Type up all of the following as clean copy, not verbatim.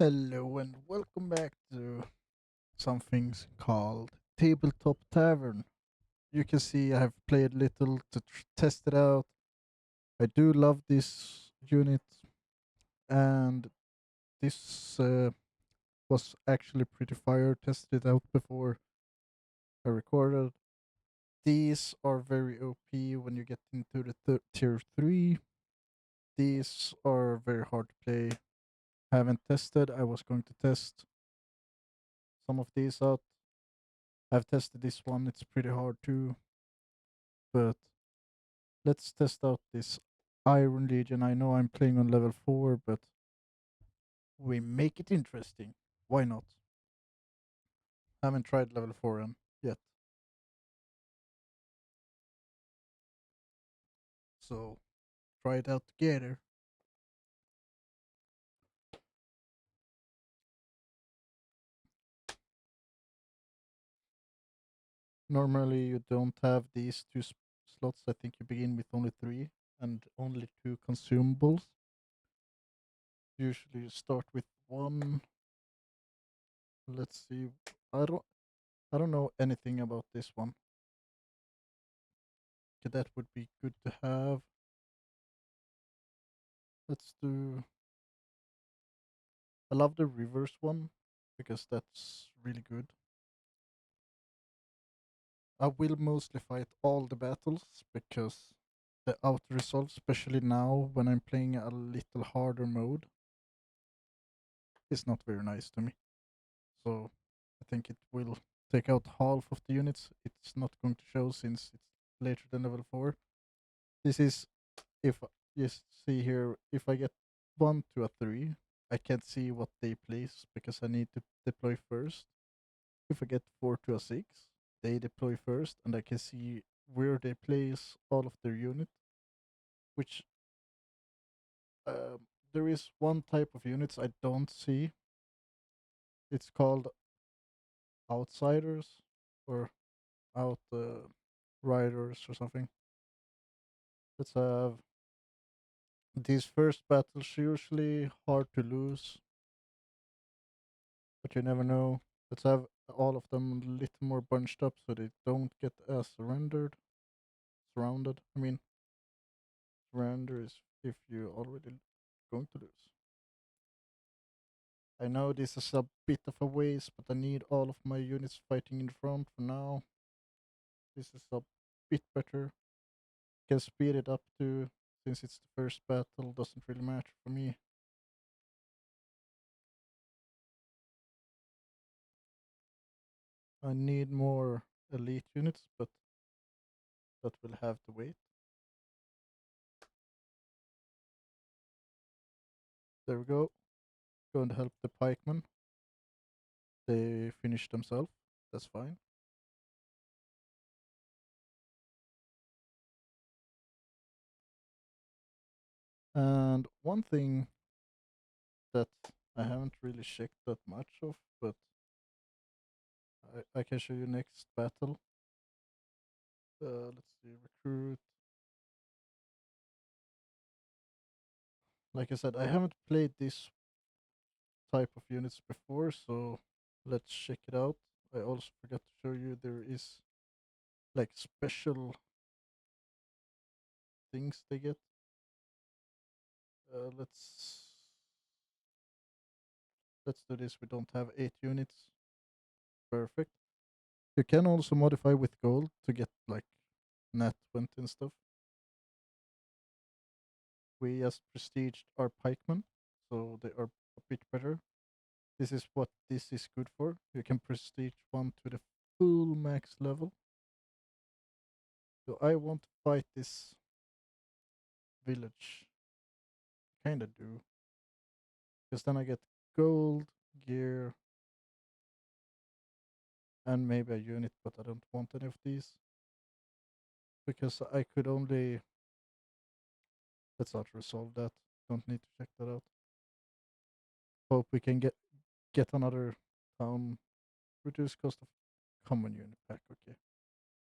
Hello and welcome back to something called Tabletop Tavern. You can see I have played little to test it out. I do love this unit, and this was actually pretty fire. Tested it out before I recorded. These are very OP when you get into the tier 3. These are very hard to play. Haven't tested. I was going to test some of these out. I've tested this one. It's pretty hard too, but let's test out this Iron Legion. I know I'm playing on level 4, but we make it interesting. Why not? Haven't tried level 4 yet. So try it out together. Normally you don't have these two slots. I think you begin with only 3 and only 2 consumables. Usually you start with 1. Let's see. I don't I don't know anything about this one. Okay, that would be good to have. Let's do I love the reverse one because that's really good. I will mostly fight all the battles because the auto resolve, especially now when I'm playing a little harder mode, is not very nice to me. So I think it will take out half of the units. It's not going to show since it's later than level 4. This is if you see here, if I get 1 to a 3, I can't see what they place because I need to deploy first. If I get 4 to a 6, they deploy first and I can see where they place all of their unit, which there is one type of units I don't see. It's called outsiders or out riders or something. Let's have these first battles usually hard to lose, but you never know. Let's have all of them a little more bunched up so they don't get as surrounded. I mean, surrender is if you're already going to lose. I know this is a bit of a waste, but I need all of my units fighting in front for now. This is a bit better. Can speed it up to, since it's the first battle, doesn't really matter for me. I need more elite units, but that will have to wait. There we go. Going to help the pikemen. They finish themselves. That's fine. And one thing that I haven't really checked that much of, but I can show you next battle. Let's see, recruit. Like I said, I haven't played this type of units before, so let's check it out. I also forgot to show you there is like special things they get. Let's do this. We don't have 8 units. Perfect. You can also modify with gold to get like nat 20 and stuff. We just prestiged our pikemen, so they are a bit better. This is what this is good for. You can prestige one to the full max level. So I want to fight this village. Kinda do. Because then I get gold, gear, and maybe a unit, but I don't want any of these. Because I could only. Let's not resolve that. Don't need to check that out. Hope we can get another town. Reduce cost of common unit pack. Okay.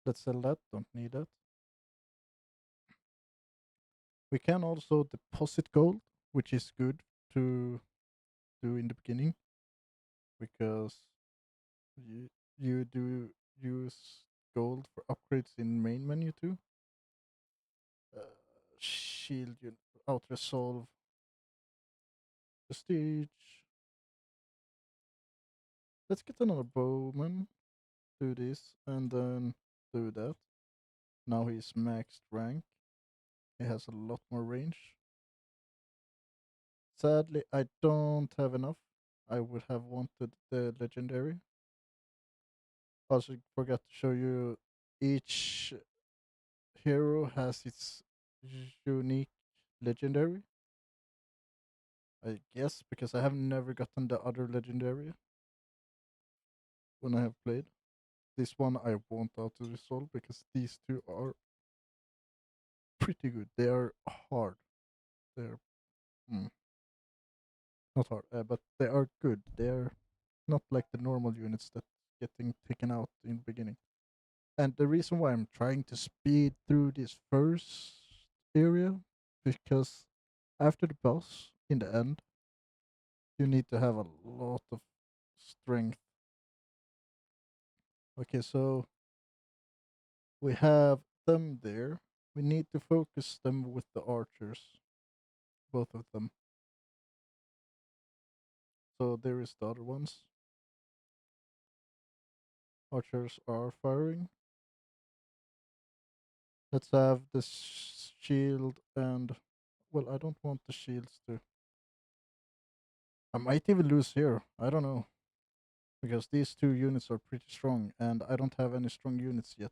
Let's sell that. Don't need that. We can also deposit gold, which is good to do in the beginning because you do use gold for upgrades in main menu too. Uh, Shield, out resolve, prestige. Let's get another bowman. Do this and then do that. Now he's maxed rank. He has a lot more range. Sadly, I don't have enough. I would have wanted the legendary. Also, forgot to show you each hero has its unique legendary. I guess because I have never gotten the other legendary when I have played. This one I won't auto resolve because these two are pretty good. They are hard. They're mm, not hard, but they are good. They're not like the normal units that getting taken out in the beginning. And the reason why I'm trying to speed through this first area because after the boss in the end you need to have a lot of strength. Okay, so we have them there. We need to focus them with the archers, both of them. So there is the other ones. Archers are firing. Let's have the shield and well, I don't want the shields to. I might even lose here. I don't know because these two units are pretty strong, and I don't have any strong units yet.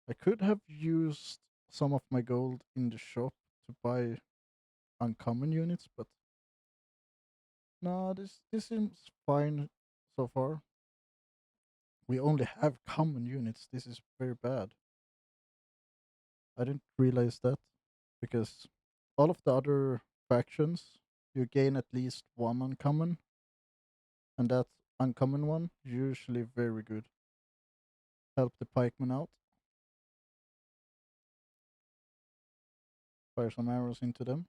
I could have used some of my gold in the shop to buy uncommon units, but no, this seems fine so far. We only have common units. This is very bad. I didn't realize that because all of the other factions you gain at least one uncommon, and that uncommon one usually very good. Help the pikemen out. Fire some arrows into them,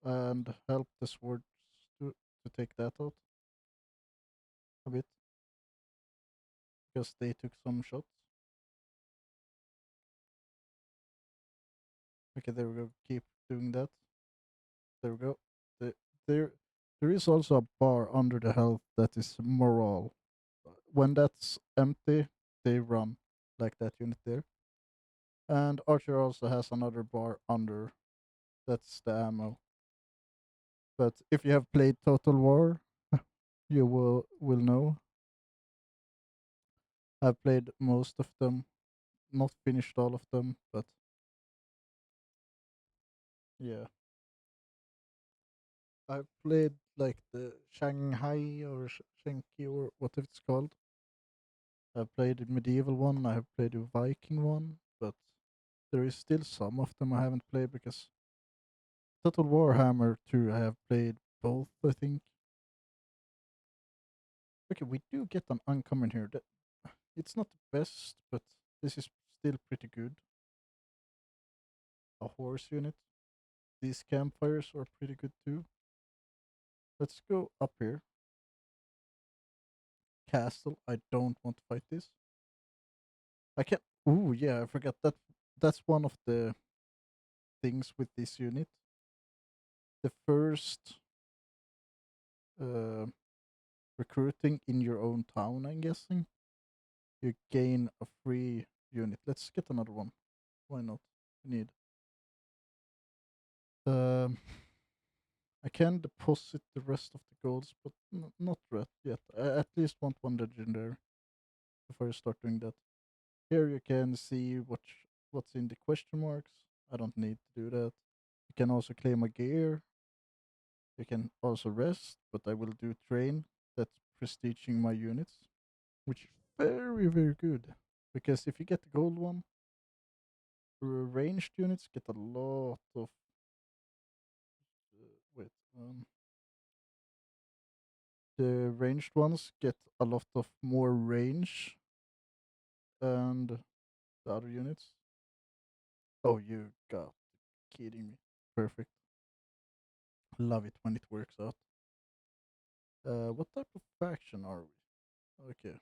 and help the swords to take that out a bit because they took some shots. Okay, there we go. Keep doing that. There we go. The, there, there is also a bar under the health that is morale. When that's empty, they run like that unit there. And Archer also has another bar under. That's the ammo. But if you have played Total War, you will know. I've played most of them, not finished all of them, but yeah. I've played like the Shanghai or Shenki or what it's called. I've played the medieval one, I have played the Viking one, but there is still some of them I haven't played because Total Warhammer 2 I have played both, I think. Okay, we do get an uncommon here. It's not the best, but this is still pretty good. A horse unit. These campfires are pretty good too. Let's go up here. Castle. I don't want to fight this. I can't. Ooh, yeah, I forgot that. That's one of the things with this unit. The first uh, recruiting in your own town, I'm guessing, you gain a free unit. Let's get another one. Why not? We need. Um, I can deposit the rest of the golds, but not yet. I at least want one legendary before I start doing that. Here you can see what's in the question marks. I don't need to do that. You can also claim a gear. You can also rest, but I will do train. That's prestiging my units, which is very good. Because if you get the gold one, ranged units get a lot of. Wait, the ranged ones get a lot of more range, and the other units. Oh, you got kidding me! Perfect. Love it when it works out. What type of faction are we? Okay,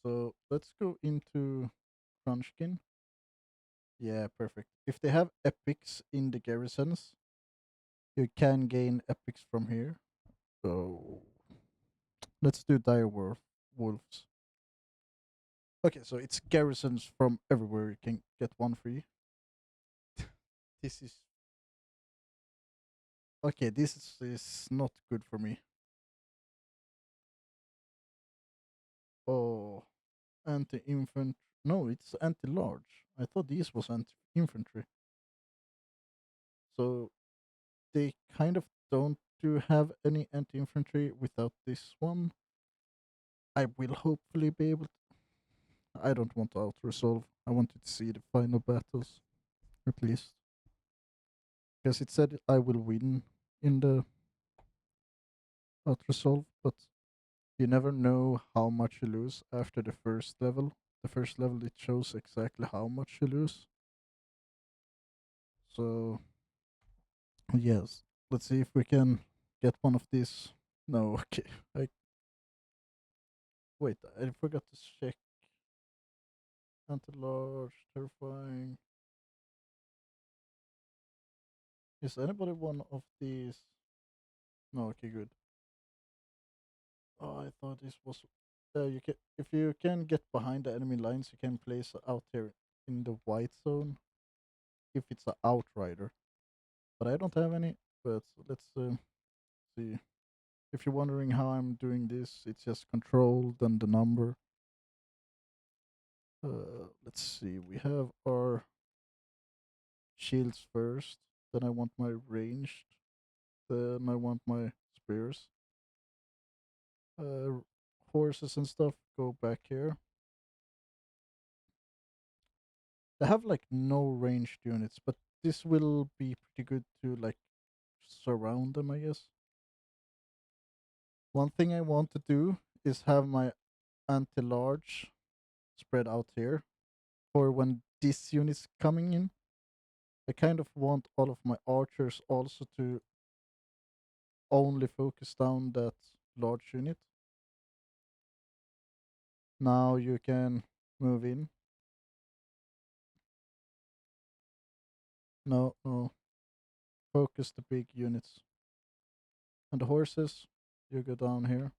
so let's go into Crunchkin. Yeah, perfect. If they have epics in the garrisons, you can gain epics from here. So let's do wolves. Okay, so it's garrisons from everywhere. You can get one free. This is okay. This is not good for me. Oh, anti-infantry. No, it's anti-large. I thought this was anti-infantry. So they kind of don't do have any anti-infantry without this one. I will hopefully be able. I don't want to out-resolve. I wanted to see the final battles at least, because it said I will win in the out-resolve, but you never know how much you lose after the first level. The first level it shows exactly how much you lose. So yes, let's see if we can get one of these. No, okay. I wait. I forgot to check. Anti-large, terrifying. Is anybody one of these? No. Okay, good. Oh, I thought this was. You can if you can get behind the enemy lines, you can place out here in the white zone if it's an outrider. But I don't have any. But let's see. If you're wondering how I'm doing this, it's just control then the number. Let's see. We have our shields first. Then I want my ranged. Then I want my spears. Uh, horses and stuff go back here. They have like no ranged units, but this will be pretty good to like surround them, I guess. One thing I want to do is have my anti-large spread out here for when this unit's coming in. I kind of want all of my archers also to only focus down that large unit. Now you can move in. No, no, focus the big units. And the horses, you go down here.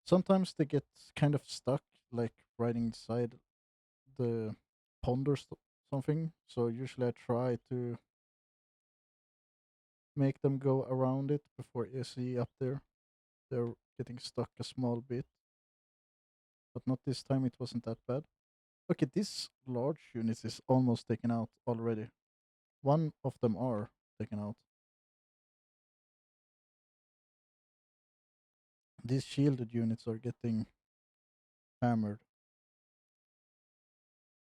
Sometimes they get kind of stuck, like riding inside the pond or something. So usually I try to make them go around it before you see up there. They're getting stuck a small bit, but not this time. It wasn't that bad. Okay, this large unit is almost taken out already. One of them are taken out. These shielded units are getting hammered.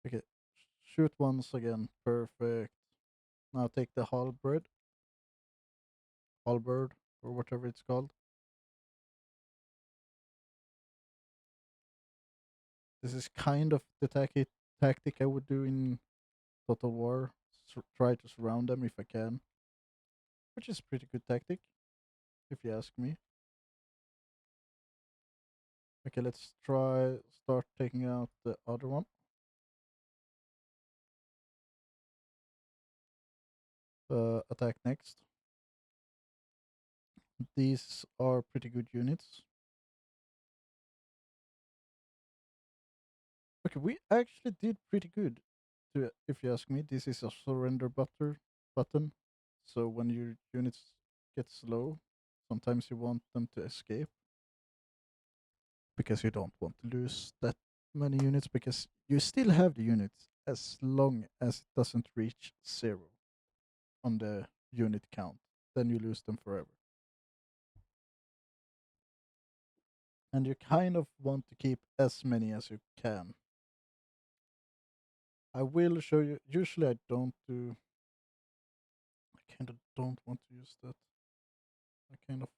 Okay, shoot once again. Perfect. Now take the halberd, or whatever it's called. This is kind of the tactic I would do in Total War. Try to surround them if I can, which is pretty good tactic, if you ask me. Okay, let's start taking out the other one. Attack next. These are pretty good units. Okay, we actually did pretty good. If you ask me, this is a surrender button. So when your units get slow, sometimes you want them to escape because you don't want to lose that many units because you still have the units as long as it doesn't reach 0 on the unit count. Then you lose them forever. And you kind of want to keep as many as you can. I will show you. Usually I don't do. I kind of don't want to use that. I kind of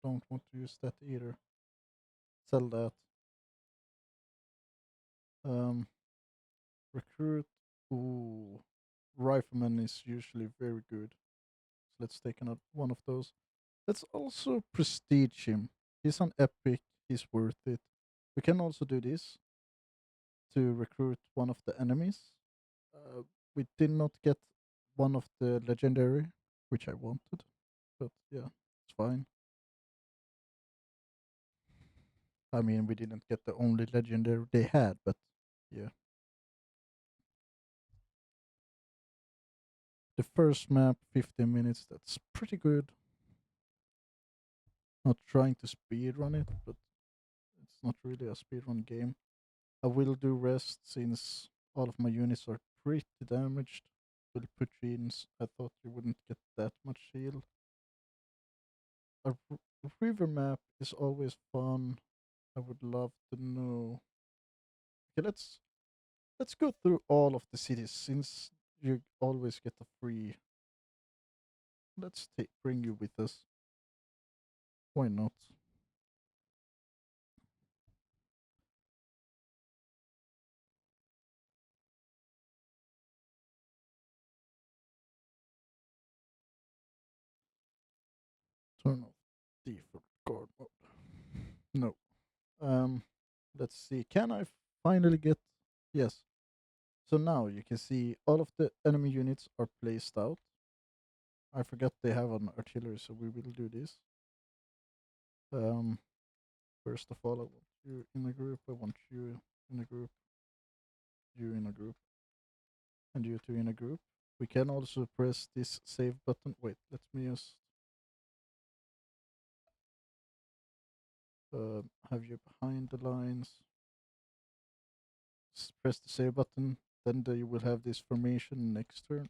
don't want to use that either. Sell that. Um, recruit. Ooh, rifleman is usually very good. Let's take another one of those. Let's also prestige him. He's an epic. He's worth it. We can also do this to recruit one of the enemies. We did not get one of the legendary, which I wanted, but yeah, it's fine. I mean, we didn't get the only legendary they had, but yeah. The first map, 15 minutes, that's pretty good. Not trying to speed run it, but it's not really a speed run game. I will do rest since all of my units are pretty damaged. Will put jeans. I thought you wouldn't get that much shield. A river map is always fun. I would love to know. Okay, let's go through all of the cities since you always get a free. Let's bring you with us. Why not? Turn off default guard mode. No. Um, let's see. Can I finally get? Yes. So now you can see all of the enemy units are placed out. I forgot they have an artillery, so we will do this. Um, First of all, I want you in a group. I want you in a group. You in a group, and you two in a group. We can also press this save button. Wait, let me just have you behind the lines. Press the save button. Then you will have this formation next turn.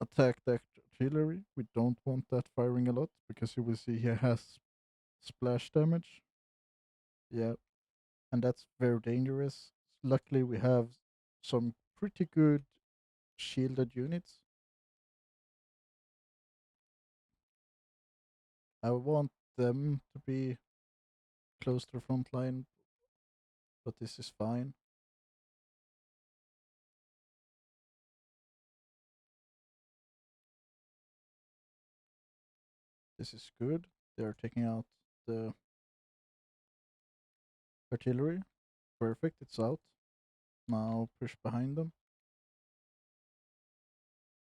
Attack the artillery. We don't want that firing a lot because you will see he has splash damage. Yeah, and that's very dangerous. Luckily, we have some pretty good shielded units. I want them to be close to the front line, but this is fine. This is good. They're taking out the artillery. Perfect, it's out. Now push behind them.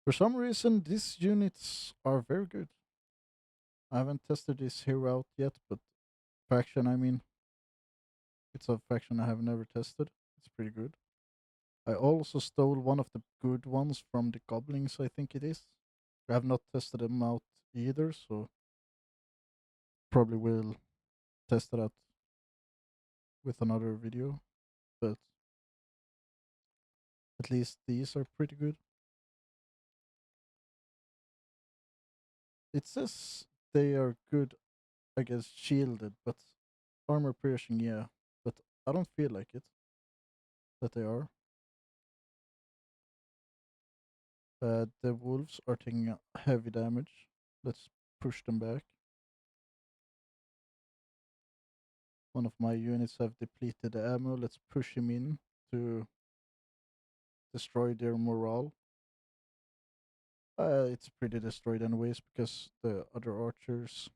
For some reason, these units are very good. I haven't tested this hero out yet, but faction, I mean, it's a faction I have never tested. It's pretty good. I also stole one of the good ones from the goblins, I think it is. I have not tested them out either, so probably will test it out with another video. But at least these are pretty good. It says they are good, I guess, shielded, but armor piercing, yeah. But I don't feel like it that they are. The wolves are taking heavy damage. Let's push them back. One of my units have depleted the ammo. Let's push him in to destroy their morale. It's pretty destroyed anyways because the other archers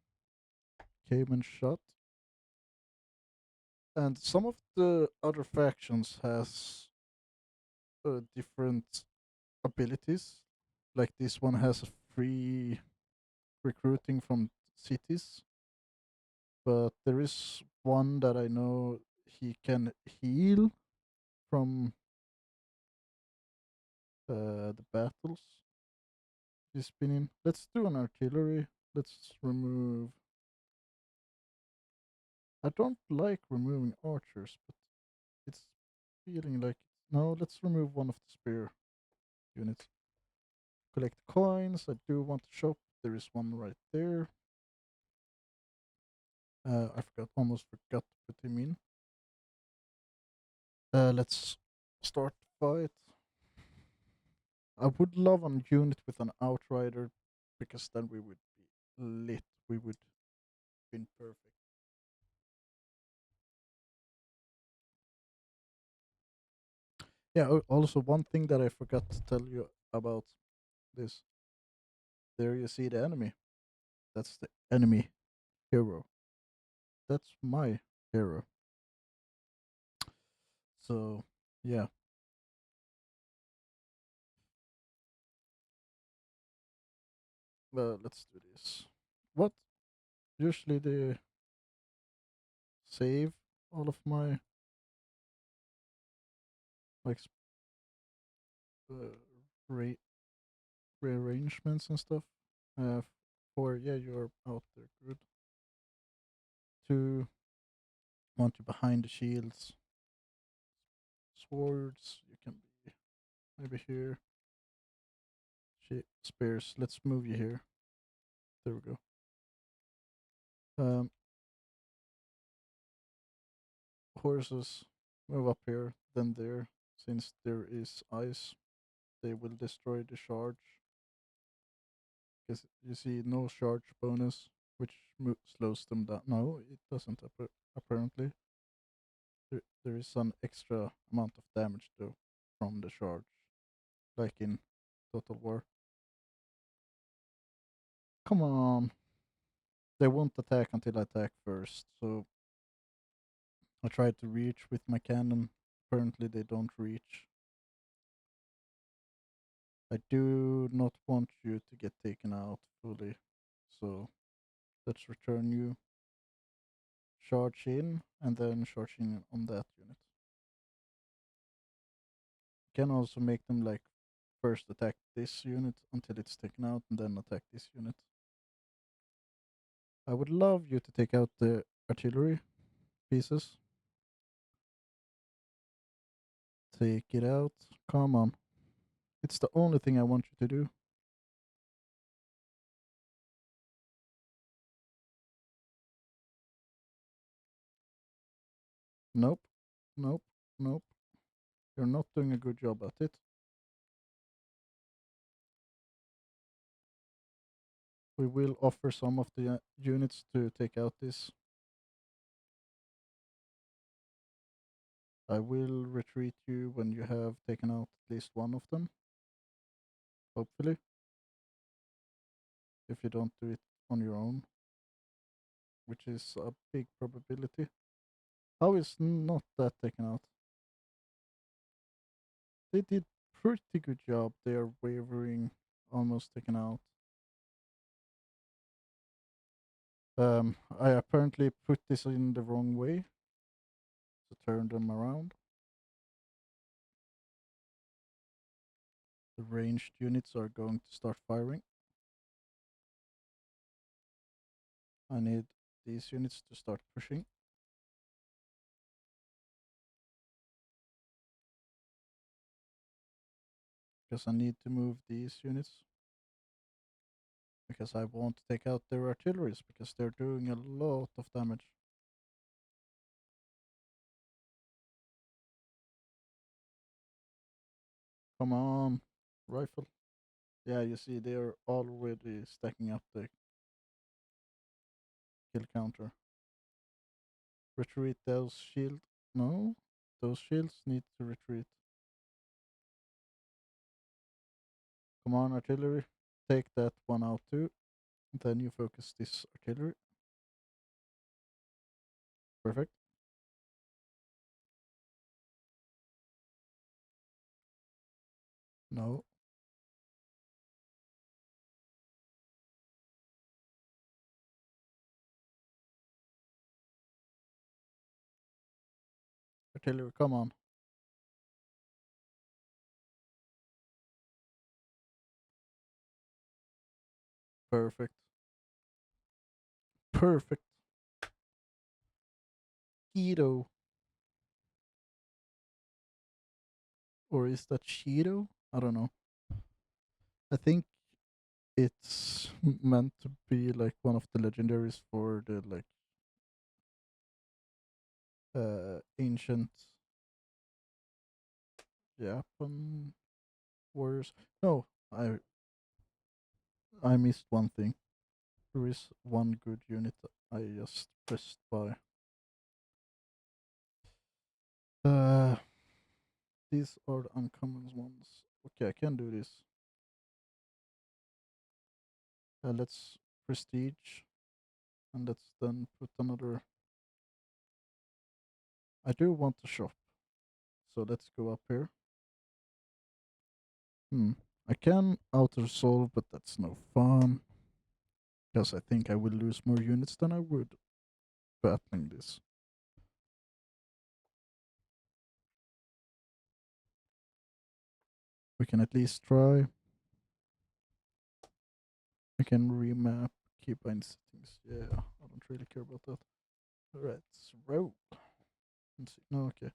came and shot. And some of the other factions has different abilities. Like this one has a free recruiting from cities, but there is one that I know he can heal from the battles he's been in. Let's do an artillery. Let's remove. I don't like removing archers, but it's feeling like no. Let's remove one of the spear units. Collect coins. I do want to shop. There is one right there. I almost forgot to put him in. Let's start the fight. I would love a unit with an outrider because then we would be lit. We would been perfect. Yeah. Also, one thing that I forgot to tell you about this. There you see the enemy. That's the enemy hero. That's my hero. So yeah. Well, let's do this. What? Usually they save all of my like uh, re- rearrangements and stuff. Uh, for yeah, you're out there. Good. Two. Want you behind the shields. Swords. You can be maybe here. Spears. Let's move you here. There we go. Um, horses. Move up here. Then there. Since there is ice, they will destroy the charge. Because you see no charge bonus, which slows them down. No, it doesn't. Apparently, there is an extra amount of damage though from the charge, like in Total War. Come on, they won't attack until I attack first. So I tried to reach with my cannon. Apparently, they don't reach. I do not want you to get taken out fully, so let's return you. Charge in and then charge in on that unit. Can also make them like first attack this unit until it's taken out and then attack this unit. I would love you to take out the artillery pieces. Take it out. Come on. It's the only thing I want you to do. Nope. Nope. Nope. You're not doing a good job at it. We will offer some of the units to take out this. I will retreat you when you have taken out at least one of them. Hopefully. If you don't do it on your own, which is a big probability. How is not that taken out? They did pretty good job. They are wavering, almost taken out. I apparently put this in the wrong way to turn them around. The ranged units are going to start firing. I need these units to start pushing because I need to move these units because I want to take out their artilleries because they're doing a lot of damage. Come on, rifle. Yeah, you see, they're already stacking up the kill counter. Retreat those shield. No, those shields need to retreat. Come on, artillery. Take that one out too. Then you focus this artillery. Perfect. No. Artillery, come on. Perfect. Perfect. Keto. Or is that Cheeto? I don't know. I think it's meant to be like one of the legendaries for the like ancient Japan warriors. No, I missed one thing. There is one good unit that I just pressed by. Uh These are the uncommon ones. Okay, I can do this. Let's prestige, and let's then put another. I do want to shop, so let's go up here. I can auto resolve, but that's no fun. Because I think I will lose more units than I would battling this. We can at least try. We can remap keybind settings. Yeah, I don't really care about that. Let's roll. Let's see. No, okay.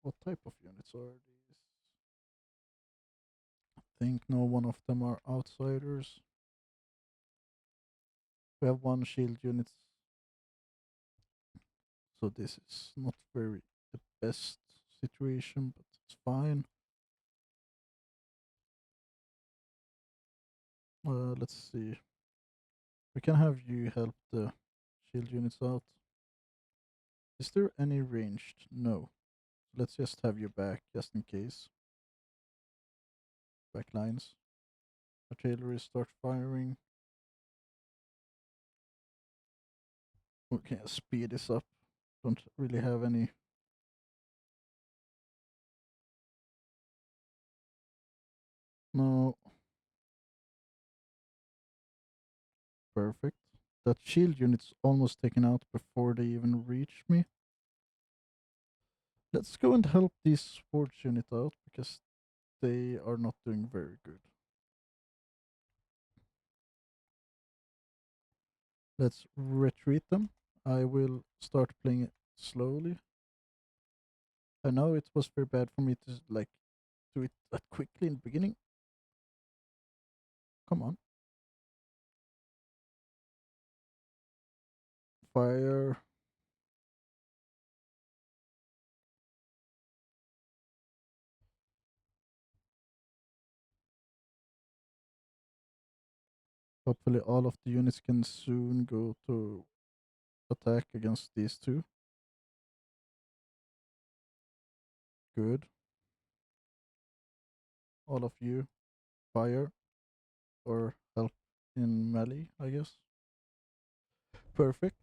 What type of units are these? I think no one of them are outsiders. We have one shield unit, so this is not very the best situation, but it's fine. Let's see. We can have you help the shield units out. Is there any ranged? No. Let's just have you back, just in case. Back lines. Artillery start firing. We can speed this up. Don't really have any. No. Perfect. That shield unit's almost taken out before they even reach me. Let's go and help these sports unit out because they are not doing very good. Let's retreat them. I will start playing it slowly. I know it was very bad for me to like do it that quickly in the beginning. Come on. Fire. Hopefully all of the units can soon go to attack against these two. Good. All of you fire or help in melee, I guess. Perfect.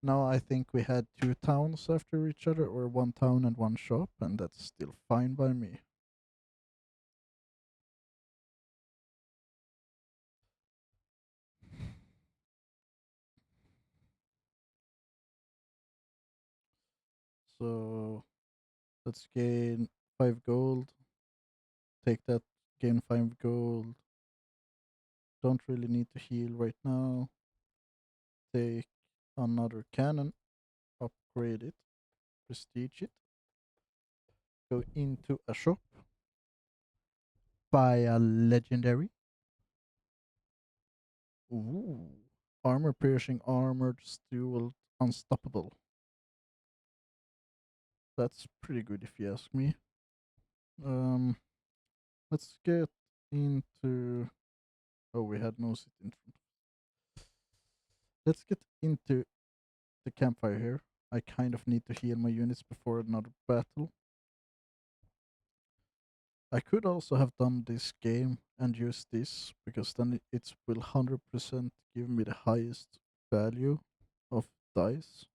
Now I think we had two towns after each other, or one town and one shop, and that's still fine by me. So let's gain 5 gold. Take that, gain 5 gold. Don't really need to heal right now. Take another cannon, upgrade it, prestige it, go into a shop, buy a legendary. Ooh. Armor piercing, armored, dual, unstoppable. That's pretty good if you ask me. Um, let's get into. Oh, we had no sit in front. Let's get into the campfire here. I kind of need to heal my units before another battle. I could also have done this game and used this because then it will 100% give me the highest value of dice.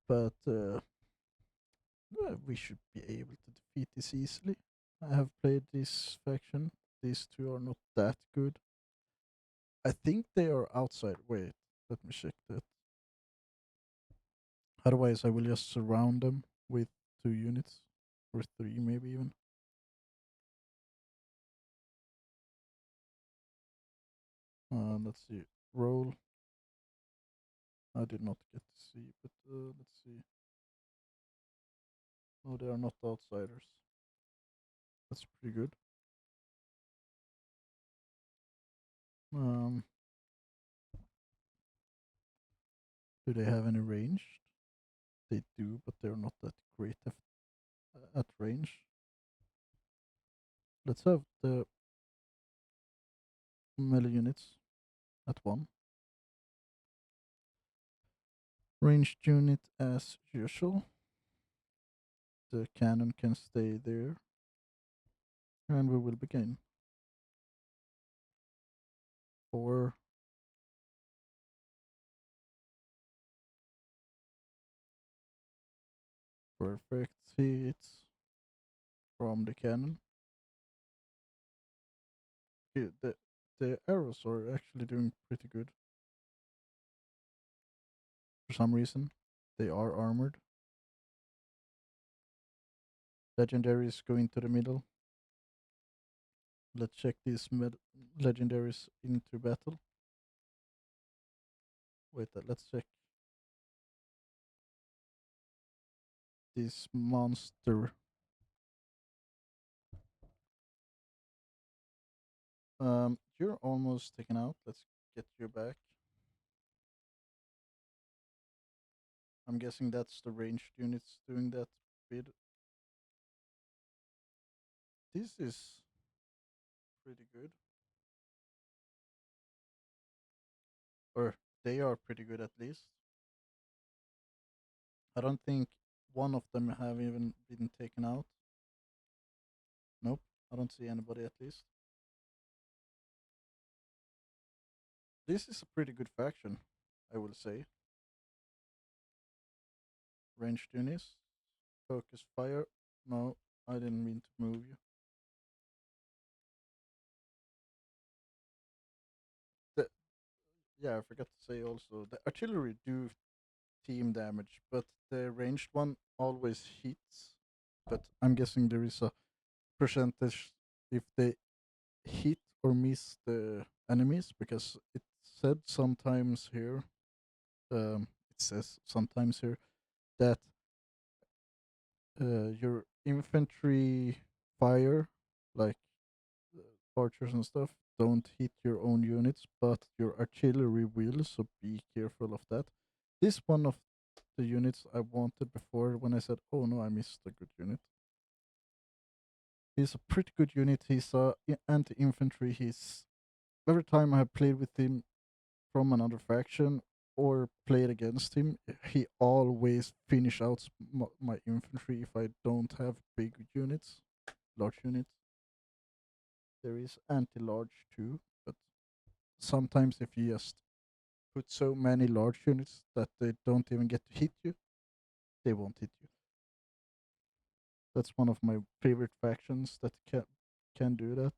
But we should be able to defeat this easily. I have played this faction. These two are not that good. I think they are outside. Wait, let me check that. Otherwise, I will just surround them with 2 units or 3, maybe even. Let's see. Roll. I did not get to see, but let's see. No, they are not outsiders. That's pretty good. Um, do they have any range? They do, but they're not that great at range. Let's have the melee units at 1. Ranged unit as usual. the cannon can stay there, and we will begin. 4. Perfect hits from the cannon. The arrows are actually doing pretty good for some reason. They are armored. Legendaries go into the middle. Let's check these legendaries into battle. Wait, let's check this monster. You're almost taken out. Let's get you back. I'm guessing that's the ranged units doing that bid. This is pretty good. Or they are pretty good at least. I don't think one of them have even been taken out. Nope, I don't see anybody at least. This is a pretty good faction, I will say. Ranged units. Focus fire. No, I didn't mean to move you. The, yeah, I forgot to say also the artillery do team damage, but the ranged one always hits. But I'm guessing there is a percentage if they hit or miss the enemies because it said sometimes here. It says sometimes here that your infantry fire, like archers and stuff, don't hit your own units, but your artillery will. So be careful of that. This one of the units I wanted before when I said, "Oh no, I missed a good unit." He's a pretty good unit. He's a anti-infantry. He's every time I have played with him from another faction or played against him, he always finish out my infantry if I don't have big units, large units. There is anti-large too, but sometimes if you just put so many large units that they don't even get to hit you, they won't hit you. That's one of my favorite factions that can do that.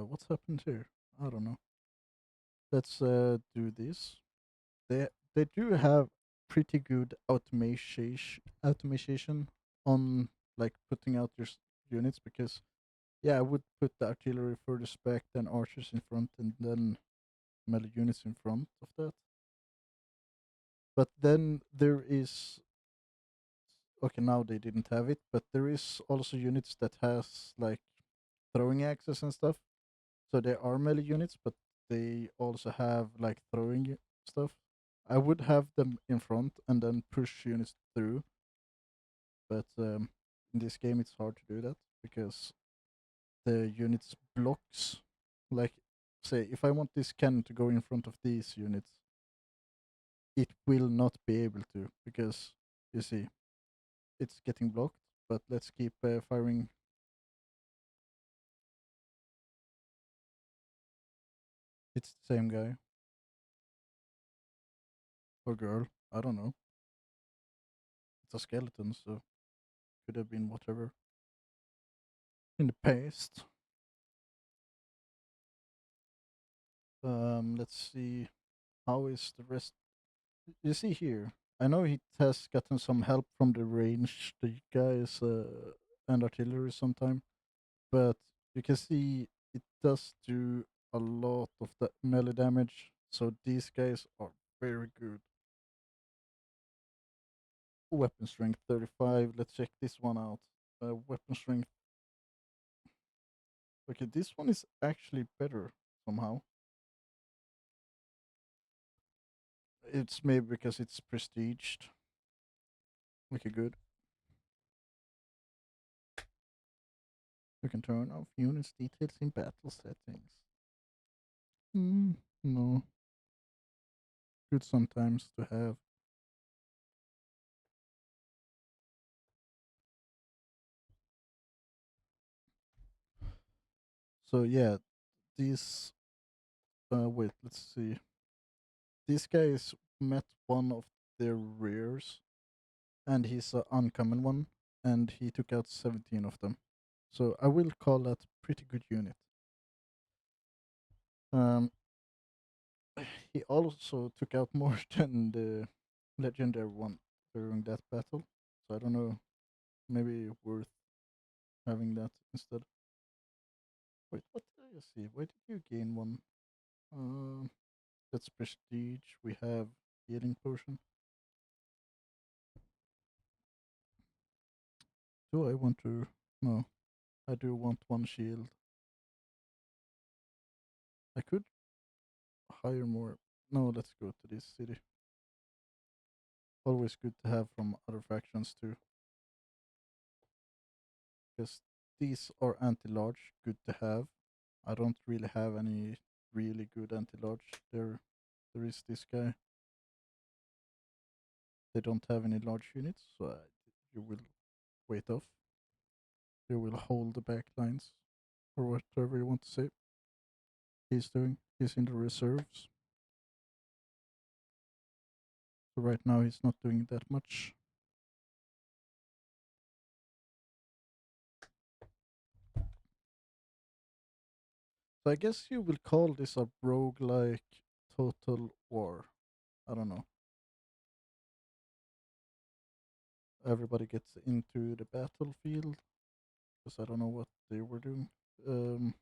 What's happened here? I don't know. Let's do this. They do have pretty good automation on like putting out your units because yeah, I would put the artillery furthest back, then archers in front, and then melee units in front of that. But then there is okay, now they didn't have it, but there is also units that has like throwing axes and stuff. So they are melee units, but they also have like throwing stuff. I would have them in front and then push units through, but in this game it's hard to do that because the units blocks. Like, say, if I want this cannon to go in front of these units, it will not be able to because you see, it's getting blocked. But let's keep firing. It's the same guy or girl. I don't know. It's a skeleton, so could have been whatever in the past. Let's see. How is the rest? You see here. I know he has gotten some help from the range, the guys, and artillery sometime, but you can see it does do a lot of the melee damage. So these guys are very good. Weapon strength 35. Let's check this one out. Weapon strength. Okay, this one is actually better somehow. It's maybe because it's prestiged. Okay, good. You can turn off units details in battle settings. No, good sometimes to have. So yeah, these wait, let's see. These guys met one of their rears, and he's an uncommon one, and he took out 17 of them. So I will call that pretty good unit. Um, he also took out more than the legendary one during that battle. So I don't know, maybe worth having that instead. Wait, what did I see? Why did you gain one? Um, that's prestige. We have healing potion. Do I want to? No, I do want one shield. I could hire more. No, let's go to this city. Always good to have from other factions too, because these are anti-large. Good to have. I don't really have any really good anti-large. There is this guy. They don't have any large units, so you will wait off. You will hold the back lines, or whatever you want to say. He's doing. He's in the reserves. So right now he's not doing that much. So I guess you will call this a roguelike total war. I don't know. Everybody gets into the battlefield because I don't know what they were doing. Um,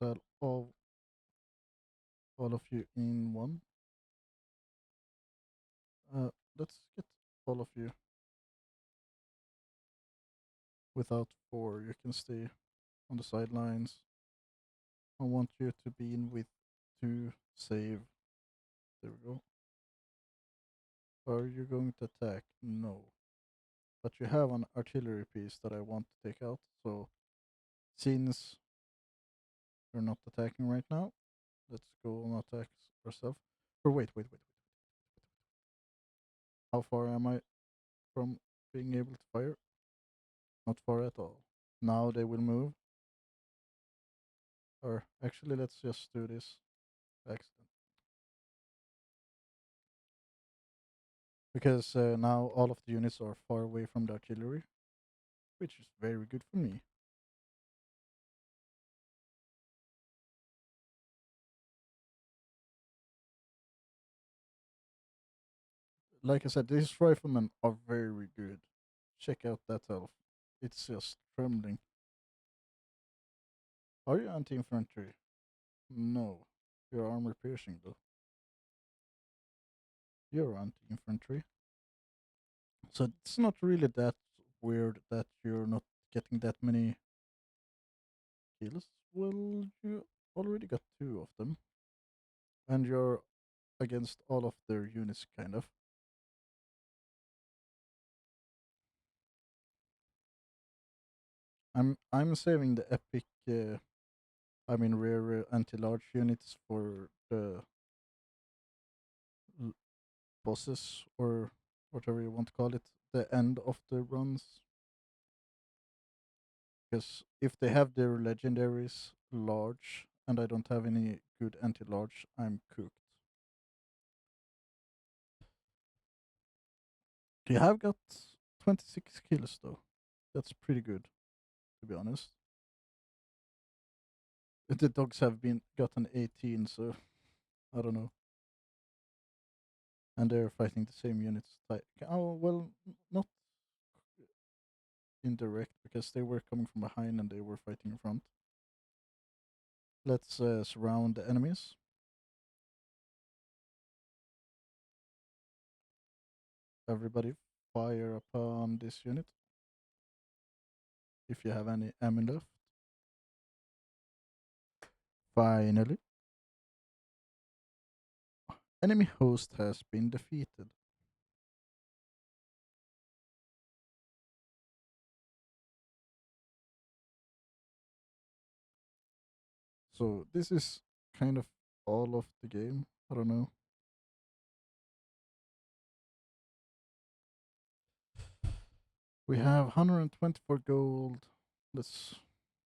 so all of you in one. Let's get all of you without four. You can stay on the sidelines. I want you to be in with two save. There we go. Are you going to attack? No. But you have an artillery piece that I want to take out. So since you're not attacking right now, let's go and attack ourselves. Or wait. How far am I from being able to fire? Not far at all. Now they will move. Or actually, let's just do this accident. Because now all of the units are far away from the artillery, which is very good for me. Like I said, these riflemen are very good. Check out that elf. It's just trembling. Are you anti-infantry? No. You're armor piercing though. You're anti-infantry. So it's not really that weird that you're not getting that many kills. Well, you already got two of them. And you're against all of their units, kind of. I'm saving the epic, rare anti-large units for the l- bosses or whatever you want to call it, the end of the runs. Because if they have their legendaries large and I don't have any good anti-large, I'm cooked. You have got 26 kills though. That's pretty good, to be honest. The dogs have been gotten 18, so I don't know. And they're fighting the same units. Oh well, not indirect because they were coming from behind and they were fighting in front. Let's surround the enemies. Everybody, fire upon this unit if you have any ammo left. Finally, enemy host has been defeated. So this is kind of all of the game. I don't know. We have 124 gold. Let's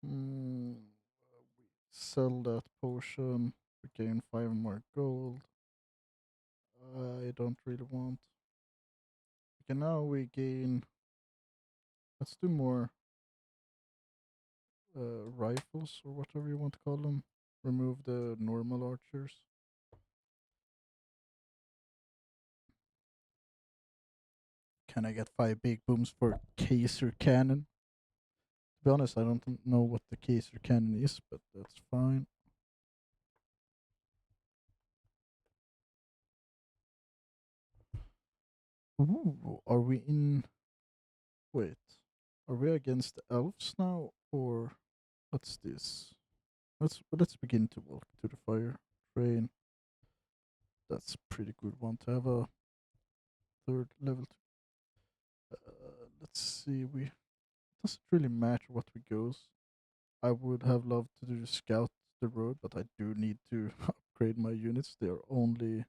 Mm, we sell that potion. We gain 5 more gold. I don't really want. Okay, now we gain. Let's do more rifles or whatever you want to call them. Remove the normal archers. Can I get 5 big booms for Kaiser cannon? To be honest, I don't know what the Kaiser cannon is, but that's fine. Ooh, are we in? Wait, are we against the elves now, or what's this? Let's begin to walk to the fire train. That's a pretty good one to have a third level. Let's see. We doesn't really matter what we goes. I would have loved to do scout the road, but I do need to upgrade my units. They are only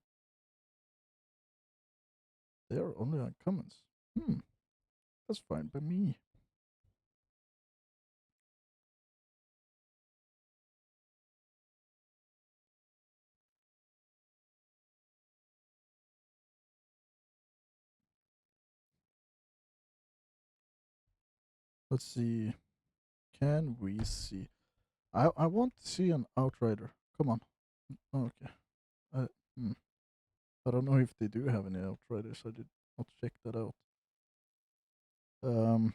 uncommons. Hmm, that's fine by me. Let's see. Can we see? I want to see an outrider. Come on. Okay. I, hmm. I don't know if they do have any outriders. I did not check that out. Um.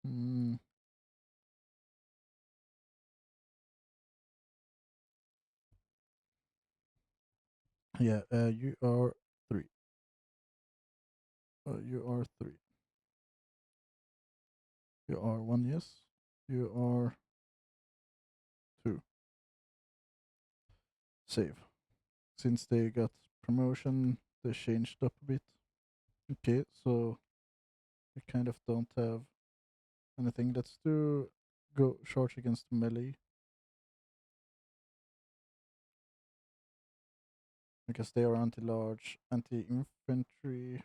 hmm, yeah. You are three. You are three. You are one. Yes. You are two. Save. Since they got promotion, they changed up a bit. Okay, so we kind of don't have anything. Let's do go charge against melee because they are anti-large, anti-infantry.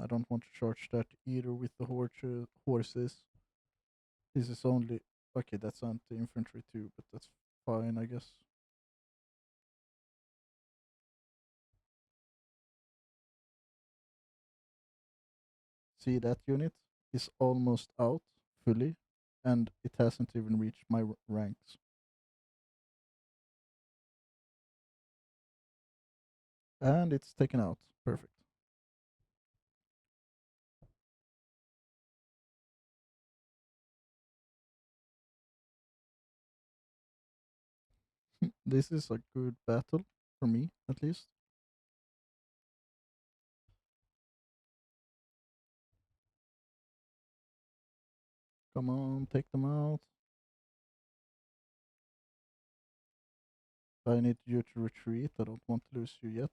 I don't want to charge that either with the horses. This is only okay. That's anti-infantry too, but that's fine, I guess. See that unit is almost out fully, and it hasn't even reached my ranks. And it's taken out. Perfect. This is a good battle for me, at least. Come on, take them out. I need you to retreat. I don't want to lose you yet.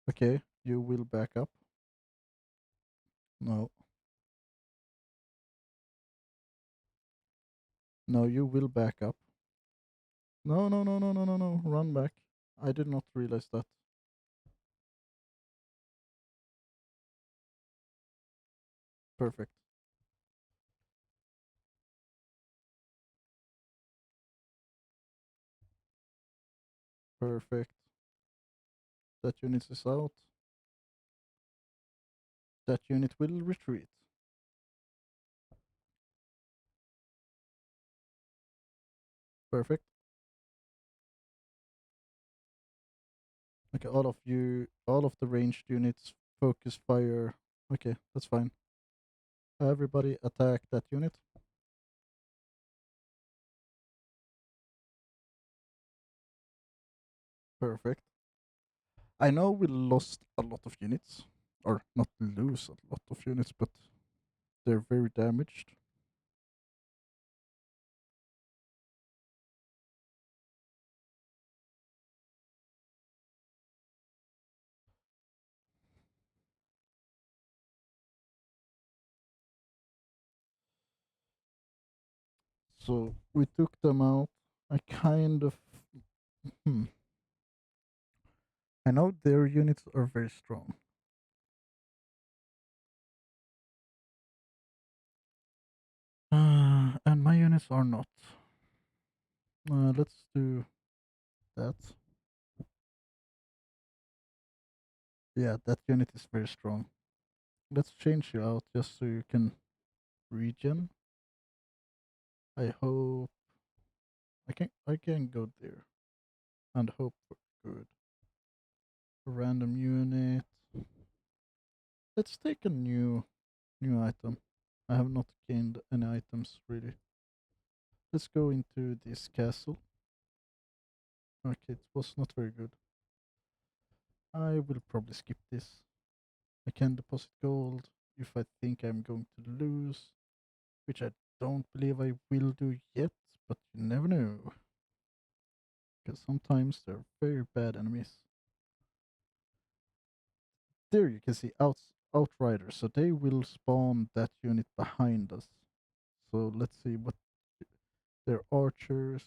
Okay, you will back up. No, no, you will back up. No, no, no, no, no, no, no. Run back. I did not realize that. Perfect. Perfect. That unit is out. That unit will retreat. Perfect. Okay, all of the ranged units focus fire. Okay, that's fine. Everybody attack that unit. Perfect. I know we lost a lot of units, or not lose a lot of units, but they're very damaged. So we took them out. I kind of. Hmm. I know their units are very strong. And my units are not. Let's do that. Yeah, that unit is very strong. Let's change you out just so you can regen. I hope I can go there and hope for good. A random unit. Let's take a new item. I have not gained any items really. Let's go into this castle. Okay, it was not very good. I will probably skip this. I can deposit gold if I think I'm going to lose, which I don't believe I will do yet, but you never know. Because sometimes they're very bad enemies. There you can see outriders, so they will spawn that unit behind us. So let's see what they're archers,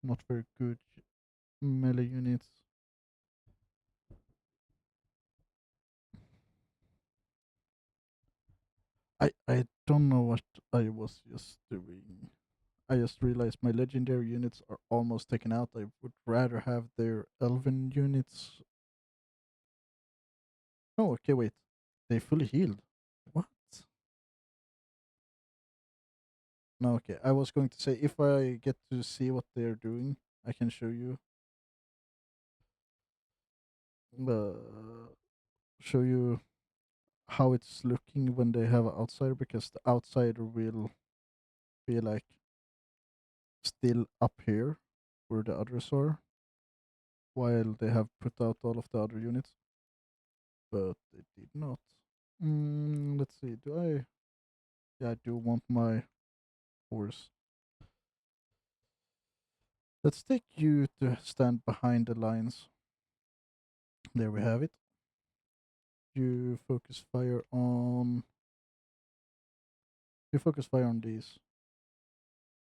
not very good melee units. I don't know what I was just doing. I just realized my legendary units are almost taken out. I would rather have their elven units. Oh, okay, wait. They fully healed. What? No, okay. I was going to say if I get to see what they're doing, I can show you. Uh, show you how it's looking when they have an outsider, because the outsider will be like still up here where the others are, while they have put out all of the other units, but they did not. Let's see. Do I? Yeah, I do want my horse. Let's take you to stand behind the lines. There we have it. You focus fire on. You focus fire on these.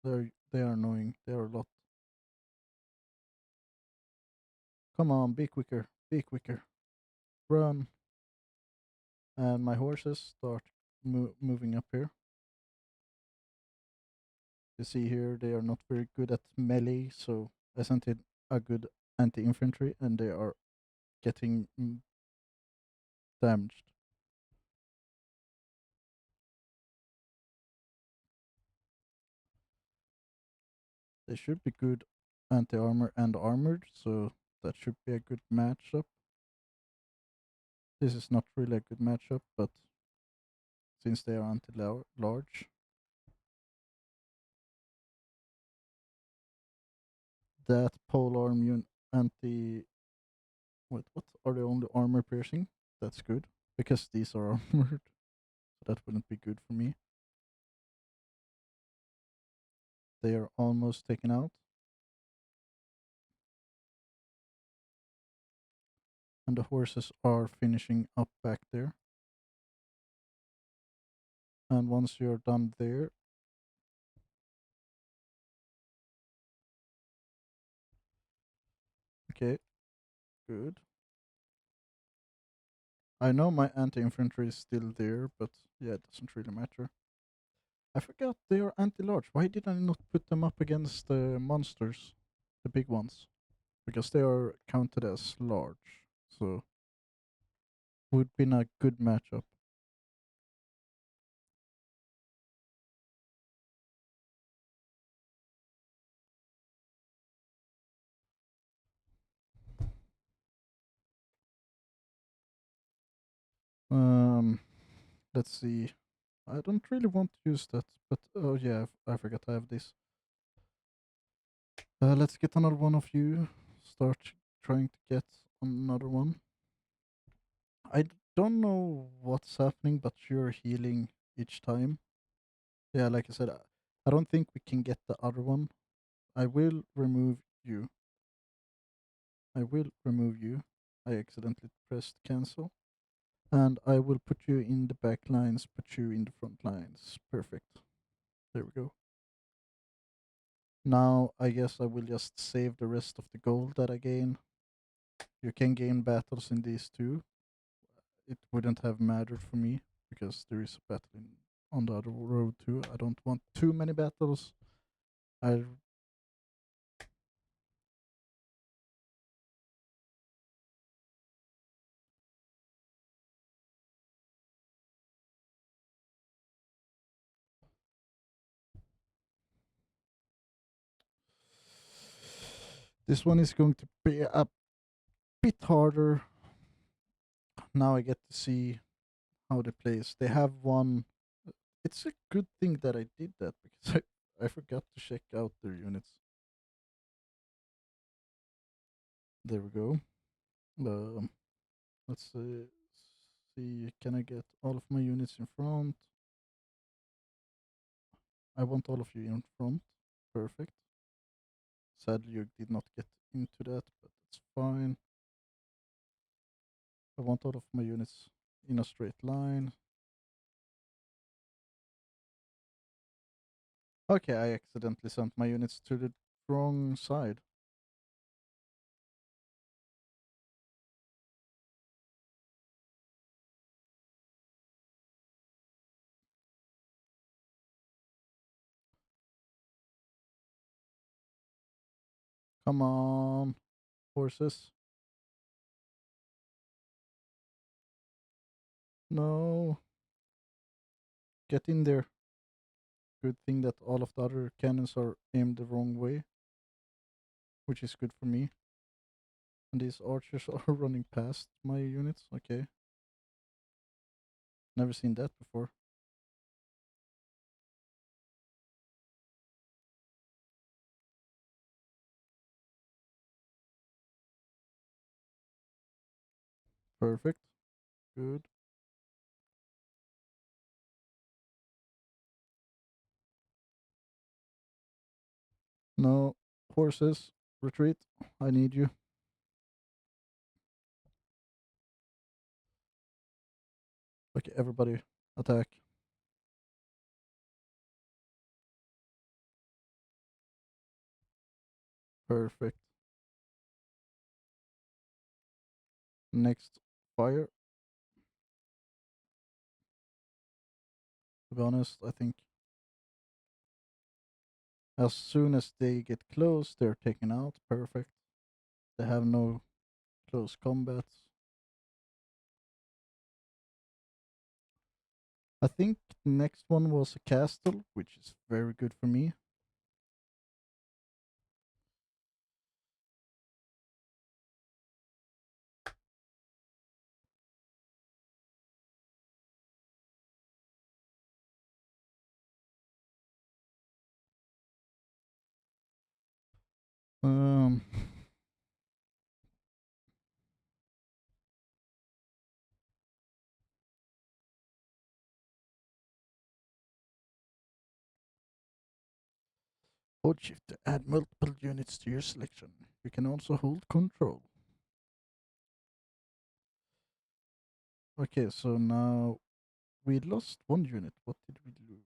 They are annoying. They are a lot. Come on, be quicker. Be quicker. Run. And my horses start moving up here. You see here they are not very good at melee, so I sent in a good anti-infantry, and they are getting damaged. They should be good anti-armor and armored, so that should be a good matchup. This is not really a good matchup, but since they are anti-large, that polearm anti. Wait, what are they only armor piercing? That's good because these are armored, so that wouldn't be good for me. They are almost taken out, and the horses are finishing up back there. And once you're done there, okay, good. I know my anti-infantry is still there, but yeah, it doesn't really matter. I forgot they are anti-large. Why did I not put them up against the monsters, the big ones? Because they are counted as large, so would be a good matchup. Um, let's see. I don't really want to use that, but oh yeah, I forgot I have this. Let's get another one of you. Start trying to get another one. Don't know what's happening, but you're healing each time. Yeah, like I said, I don't think we can get the other one. I will remove you. I will remove you. I accidentally pressed cancel. And I will put you in the back lines, put you in the front lines. Perfect. There we go. Now I guess I will just save the rest of the gold that I gain. You can gain battles in these too. It wouldn't have mattered for me because there is a battle on the other road too. I don't want too many battles. I This one is going to be a bit harder. Now I get to see how they place. They have one. It's a good thing that I did that because I forgot to check out their units. There we go. Um, let's see. Can I get all of my units in front? I want all of you in front. Perfect. Sadly, you did not get into that, but it's fine. I want all of my units in a straight line. Okay, I accidentally sent my units to the wrong side. Come on, horses. No, get in there. Good thing that all of the other cannons are aimed the wrong way, which is good for me. And these archers are running past my units. Okay, never seen that before. Perfect. Good. No, horses, retreat. I need you. Okay, everybody, attack. Perfect. Next, fire. To be honest, I think as soon as they get close, they're taken out. Perfect. They have no close combats. I think the next one was a castle, which is very good for me. Um, hold shift to add multiple units to your selection. You can also hold control. Okay, so now we lost one unit. What did we lose?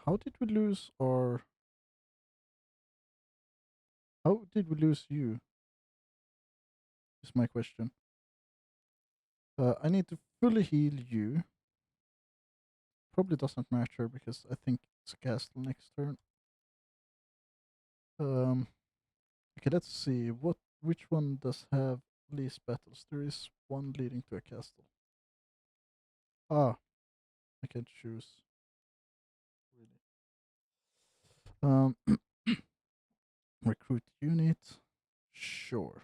How did we lose or how did we lose you? Is my question. I need to fully heal you. Probably doesn't matter because I think it's a castle next turn. Um, okay, let's see which one does have least battles. There is one leading to a castle. Ah, I can choose. Really. Recruit unit. Sure.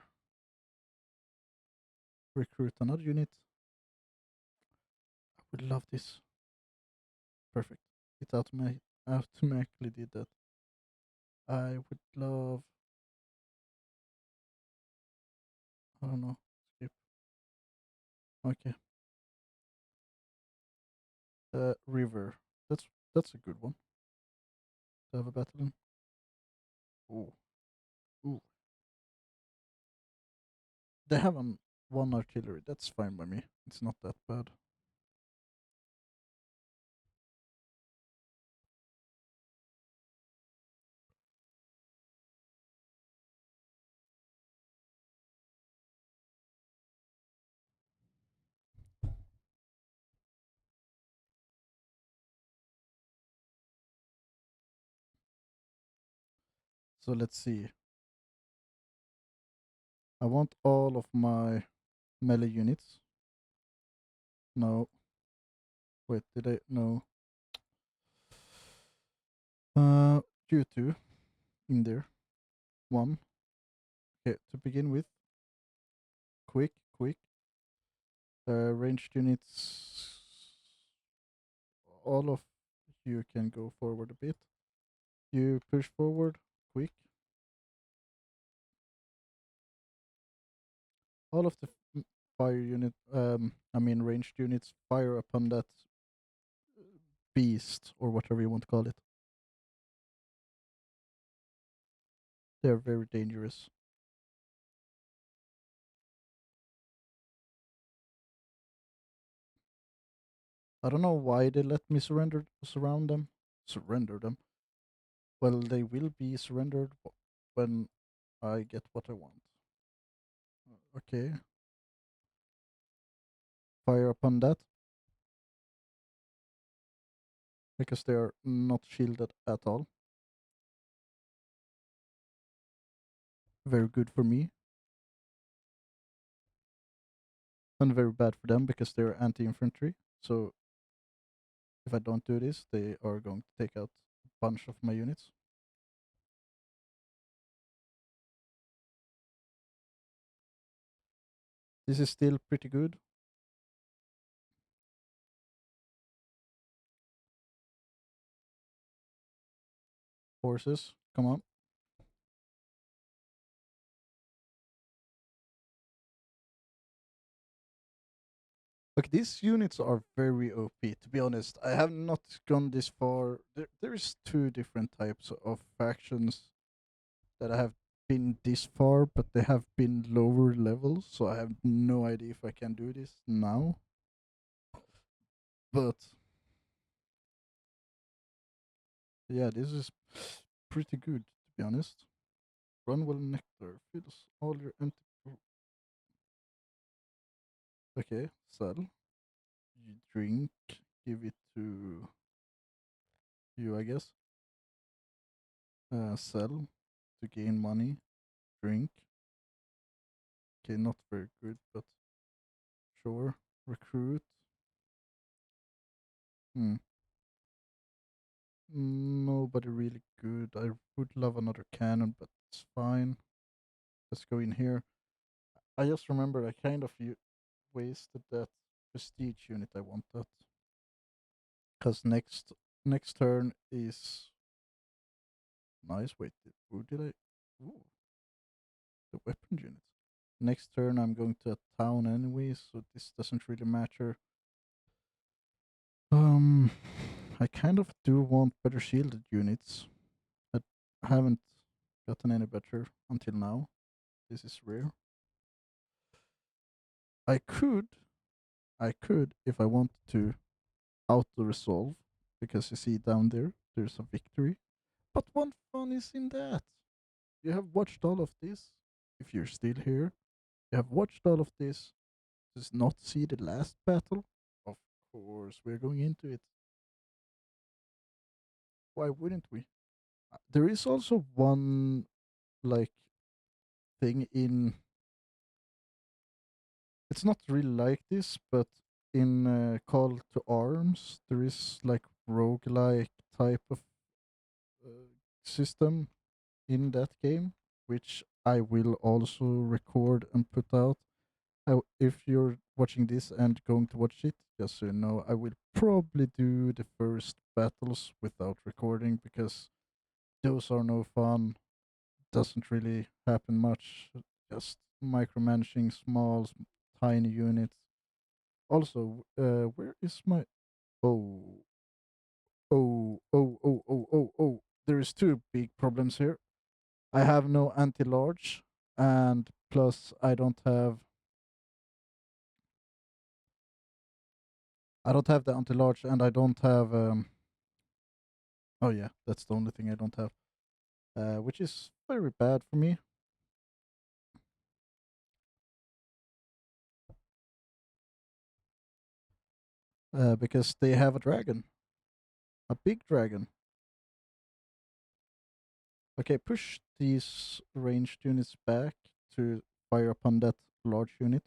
Recruit another unit. I would love this. Perfect. It automatically did that. I would love. I don't know. Skip. Okay. River. That's a good one to have a battle in. Ooh. Ooh. They have one artillery. That's fine by me. It's not that bad. So let's see. I want all of my melee units. No. Wait, did I? No. You two in there. One. Okay, to begin with. Quick, quick. Ranged units. All of you can go forward a bit. You push forward, quick. All of the fire unit, I mean ranged units, fire upon that beast or whatever you want to call it. They're very dangerous. I don't know why they let me surround them. Surrender them. Well, they will be surrendered when I get what I want. Okay. Fire upon that. Because they are not shielded at all. Very good for me. And very bad for them because they're anti-infantry. So if I don't do this, they are going to take out a bunch of my units. This is still pretty good. Horses, come on. Look, these units are very OP, to be honest. I have not gone this far. There is two different types of factions that I have been this far, but they have been lower levels, so I have no idea if I can do this now. But yeah, this is pretty good, to be honest. Runwell nectar fills all your empty. Okay, sell. You drink. Give it to you, I guess. Sell to gain money. Drink. Okay, not very good, but sure. Recruit. Hmm. Nobody really good. I would love another cannon, but it's fine. Let's go in here. I just remembered I kind of wasted that prestige unit. I want that because next turn is nice. Wait, who did I? Ooh, the weapon units. Next turn I'm going to a town anyway, so this doesn't really matter. Um, I kind of do want better shielded units. I haven't gotten any better until now. This is rare. I could, if I wanted to, auto resolve because you see down there's a victory. But what fun is in that? You have watched all of this. If you're still here, you have watched all of this. Does not see the last battle. Of course, we're going into it. Why wouldn't we? There is also one like thing in. It's not really like this, but in Call to Arms, there is like roguelike type of uh, system in that game, which I will also record and put out. If you're watching this and going to watch it, just so you know, I will probably do the first battles without recording because those are no fun. Doesn't really happen much. Just micromanaging small, tiny units. Also, where is my? Oh, oh. There is two big problems here. I have no anti-large, and plus I don't have the anti-large, and I don't have. Oh yeah, that's the only thing I don't have, which is very bad for me. Because they have a dragon, a big dragon. Okay, push these ranged units back to fire upon that large unit,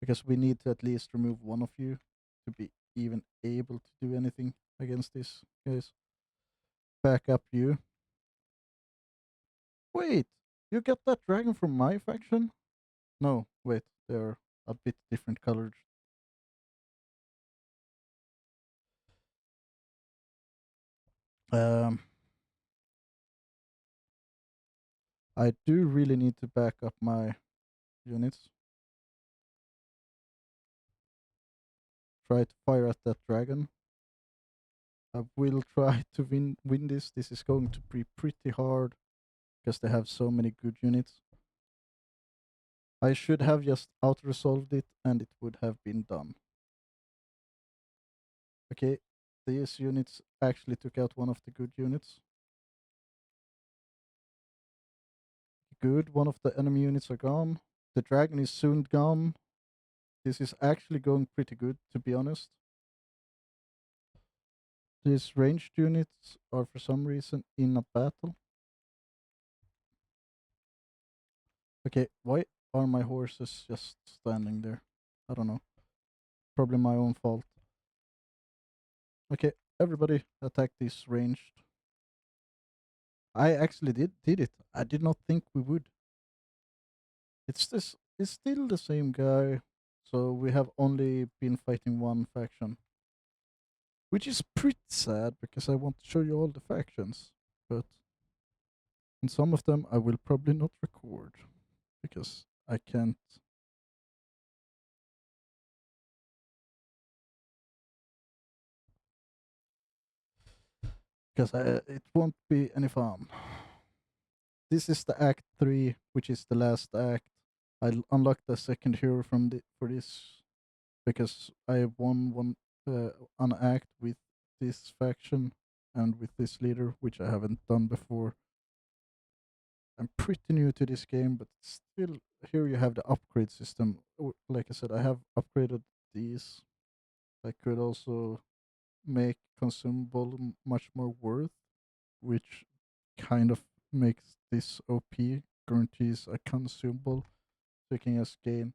because we need to at least remove one of you to be even able to do anything against these guys. Back up you. Wait, you got that dragon from my faction? No, wait, they're a bit different colored. Um, I do really need to back up my units. Try to fire at that dragon. I will try to win this. This is going to be pretty hard because they have so many good units. I should have just out-resolved it and it would have been done. Okay, these units actually took out one of the good units. Good, one of the enemy units are gone. The dragon is soon gone. This is actually going pretty good, to be honest. These ranged units are for some reason in a battle. Okay, why are my horses just standing there? I don't know. Probably my own fault. Okay, everybody attack this ranged. I actually did it. I did not think we would. It's still the same guy. So we have only been fighting one faction. Which is pretty sad because I want to show you all the factions. But in some of them I will probably not record because I can't. Because it won't be any fun. This is the Act 3, which is the last act. I unlocked the second hero for this because I won an act with this faction and with this leader, which I haven't done before. I'm pretty new to this game, but still, here you have the upgrade system. Like I said, I have upgraded these. I could also make consumable much more worth, which kind of makes this OP, guarantees a consumable, taking us gain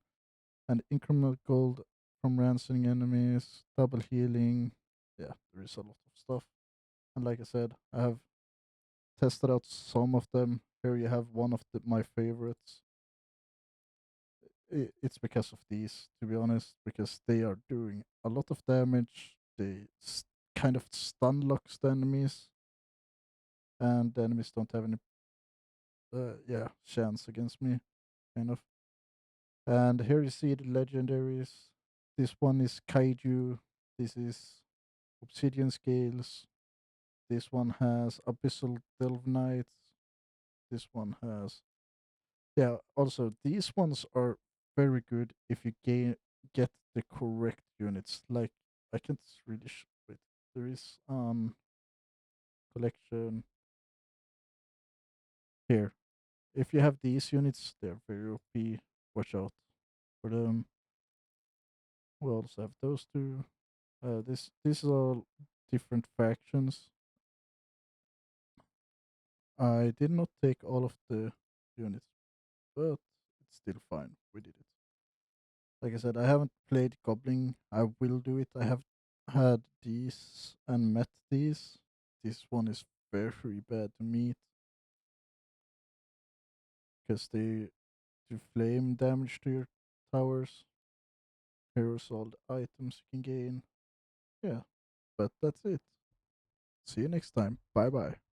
and incremental gold from ransoming enemies, double healing. Yeah, there is a lot of stuff. And like I said, I have tested out some of them. Here you have one of my favorites. It's because of these, to be honest, because they are doing a lot of damage. They kind of stun locks the enemies, and the enemies don't have any, chance against me, kind of. And here you see the legendaries. This one is Kaiju. This is Obsidian Scales. This one has Abyssal Delve Knights. This one has, yeah. Also, these ones are very good if you get the correct units. Like I can't really wait. There is collection here. If you have these units, they're very OP. Watch out for them. We also have those two. This is all different factions. I did not take all of the units, but it's still fine. We did it. Like I said, I haven't played Goblin. I will do it. I have had these and met these. This one is very bad to meet because they do flame damage to your towers. Here's all the items you can gain. Yeah, but that's it. See you next time. Bye bye.